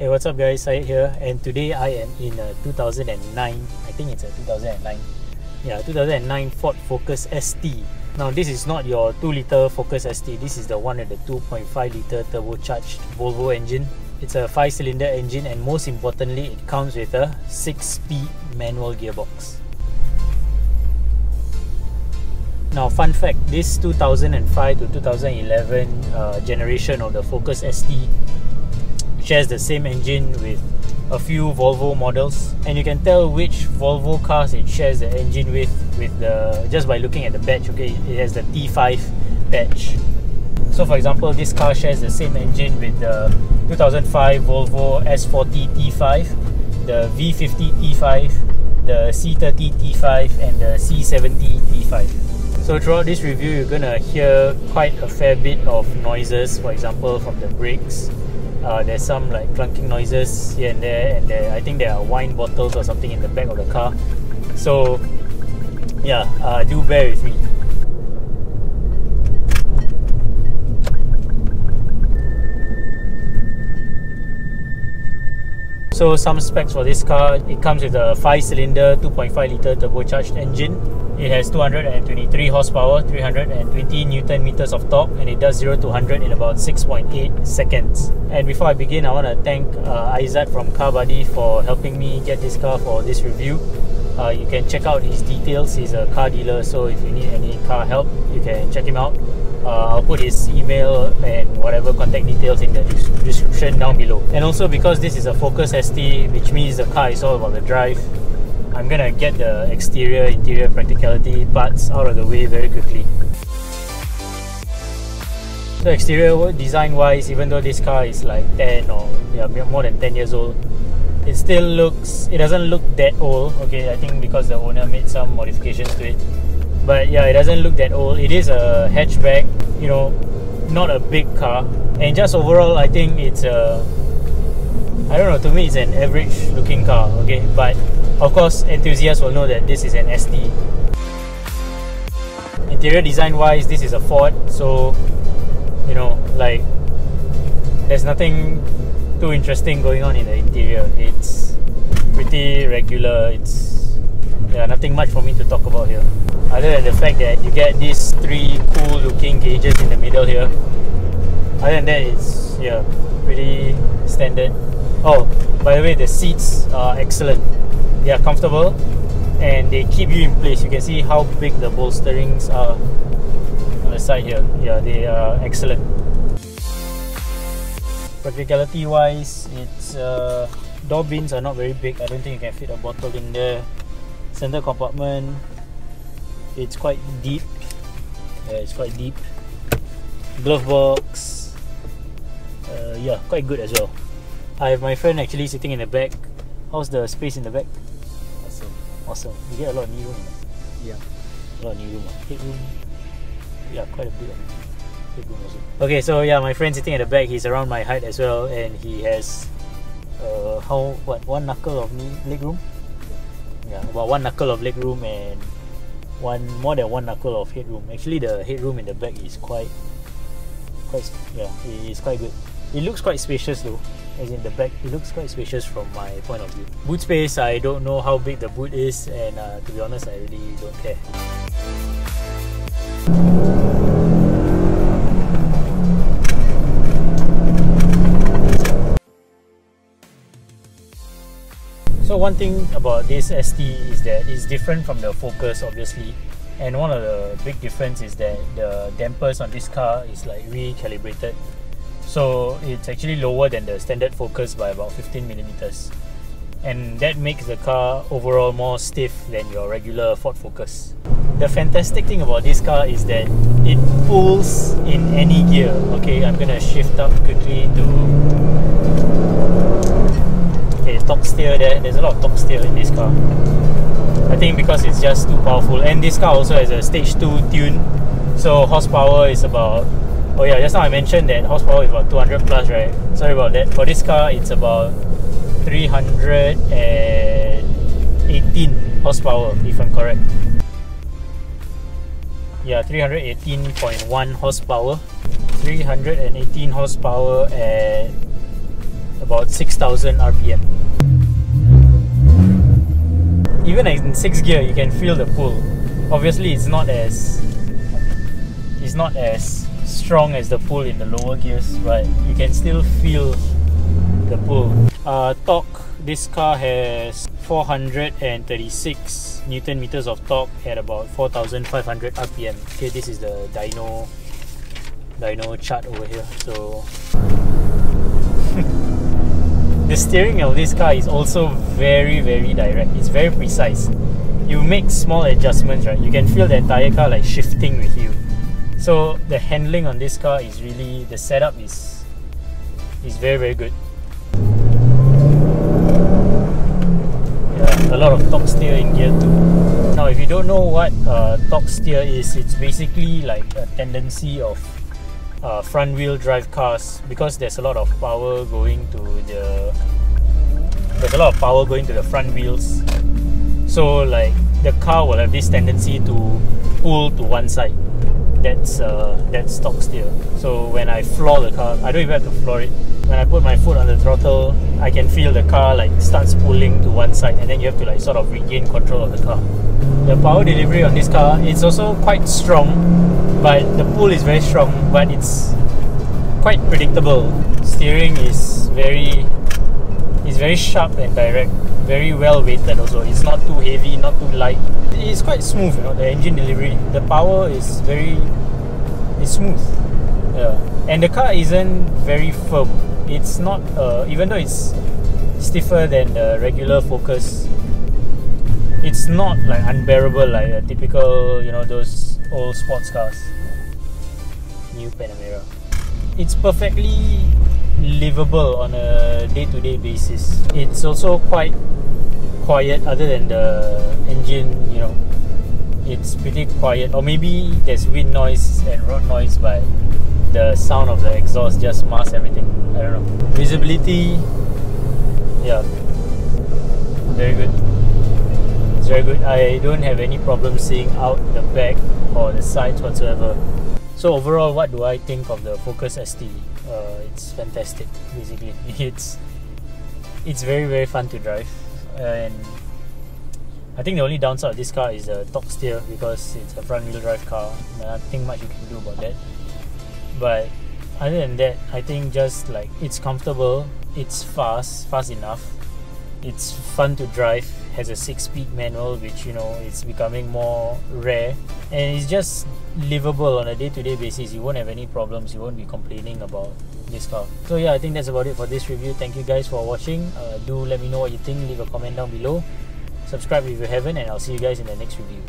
Hey, what's up guys, Syed here, and today I am in a 2009, I think it's a 2009, yeah, 2009 Ford Focus ST. Now this is not your 2-litre Focus ST, this is the one with the 2.5-litre turbocharged Volvo engine. It's a 5-cylinder engine, and most importantly it comes with a 6-speed manual gearbox. Now fun fact, this 2005 to 2011 generation of the Focus ST shares the same engine with a few Volvo models, and you can tell which Volvo cars it shares the engine with the just by looking at the badge. Okay, it has the T5 badge. So for example, this car shares the same engine with the 2005 Volvo S40 T5, the V50 T5, the C30 T5 and the C70 T5. So throughout this review you're gonna hear quite a fair bit of noises, for example from the brakes. There's some like clunking noises here and there, I think there are wine bottles or something in the back of the car. So yeah, do bear with me. So some specs for this car: it comes with a 5-cylinder 2.5-litre turbocharged engine. It has 223 horsepower, 320 Newton meters of torque, and it does 0 to 100 in about 6.8 seconds. And before I begin, I want to thank Aizat from Car Buddy for helping me get this car for this review. You can check out his details. He's a car dealer, so if you need any car help, you can check him out. I'll put his email and whatever contact details in the description down below. And also, because this is a Focus ST, which means the car is all about the drive, I'm gonna get the interior practicality parts out of the way very quickly. So exterior design wise, even though this car is like 10 or more than 10 years old, it doesn't look that old. Okay, I think because the owner made some modifications to it. But yeah, it doesn't look that old. It is a hatchback, you know, not a big car. And just overall, I think it's a, I don't know, to me it's an average looking car, okay? But of course, enthusiasts will know that this is an ST. Interior design wise, this is a Ford, so you know, like, there's nothing too interesting going on in the interior. It's pretty regular. It's nothing much for me to talk about here, other than the fact that you get these 3 cool looking gauges in the middle here. Other than that, it's pretty standard. Oh, by the way, the seats are excellent. They are comfortable and they keep you in place. You can see how big the bolsterings are on the side here. Yeah, they are excellent. Practicality wise, its door bins are not very big. I don't think you can fit a bottle in there. Center compartment, it's quite deep. Yeah, it's quite deep. Glove box, quite good as well. I have my friend actually sitting in the back. How's the space in the back? Awesome. You get a lot of knee room. Yeah, a lot of knee room. Headroom, yeah, quite a bit of headroom also. Okay, so yeah, my friend sitting at the back, he's around my height as well, and he has 1 knuckle of leg room? Yeah, about 1 knuckle of leg room and more than 1 knuckle of headroom. Actually, the headroom in the back is it is quite good. It looks quite spacious though, as in the back, it looks quite spacious from my point of view. Boot space, I don't know how big the boot is, and to be honest, I really don't care. So one thing about this ST is that it's different from the Focus, obviously, and one of the big difference is that the dampers on this car is like recalibrated. So it's actually lower than the standard Focus by about 15mm, and that makes the car overall more stiff than your regular Ford Focus. The fantastic thing about this car is that it pulls in any gear. Okay, I'm gonna shift up quickly to top steer there. There's a lot of top steer in this car. I think because it's just too powerful, and this car also has a stage 2 tune, so horsepower is about, oh yeah, just now I mentioned that horsepower is about 200 plus, right? Sorry about that. For this car, it's about 318 horsepower, if I'm correct. Yeah, 318.1 horsepower. 318 horsepower at about 6,000 RPM. Even in 6th gear, you can feel the pull. Obviously, it's not as strong as the pull in the lower gears, but you can still feel the pull. Torque, this car has 436 Newton meters of torque at about 4,500 RPM. Okay, this is the dyno chart over here. So the steering of this car is also very direct. It's very precise. You make small adjustments, right? You can feel the entire car like shifting with you. So the handling on this car is really, the setup is very good. Yeah, a lot of torque steer in gear 2. Now if you don't know what torque steer is, it's basically like a tendency of front wheel drive cars, because there's a lot of power going to the front wheels. So like the car will have this tendency to pull to one side. That's torque steer. So when I floor the car, I don't even have to floor it. When I put my foot on the throttle, I can feel the car like starts pulling to one side, and then you have to like sort of regain control of the car. The power delivery on this car, it's also quite strong, but the pull is very strong, but it's quite predictable. Steering is very sharp and direct, very well weighted also. It's not too heavy, not too light. It's quite smooth, you know, the engine delivery. The power is it's smooth. Yeah. And the car isn't very firm. It's not, even though it's stiffer than the regular Focus, it's not like unbearable like a typical, you know, those old sports cars. New Panamera. It's perfectly livable on a day-to-day basis. It's also quite quiet, other than the engine, you know. It's pretty quiet, or maybe there's wind noise and road noise, but the sound of the exhaust just masks everything. I don't know. Visibility, yeah, very good. It's very good. I don't have any problem seeing out the back or the sides whatsoever. So overall, what do I think of the Focus ST? It's fantastic. Basically, it's very fun to drive, and I think the only downside of this car is the torque steer, because it's a front wheel drive car. Nothing much you can do about that. But other than that, I think just like it's comfortable, it's fast enough, it's fun to drive, has a 6-speed manual, which, you know, it's becoming more rare, and it's just livable on a day-to-day basis. You won't have any problems, you won't be complaining about this car. So yeah, I think that's about it for this review. Thank you guys for watching. Do let me know what you think, leave a comment down below, subscribe if you haven't, and I'll see you guys in the next review.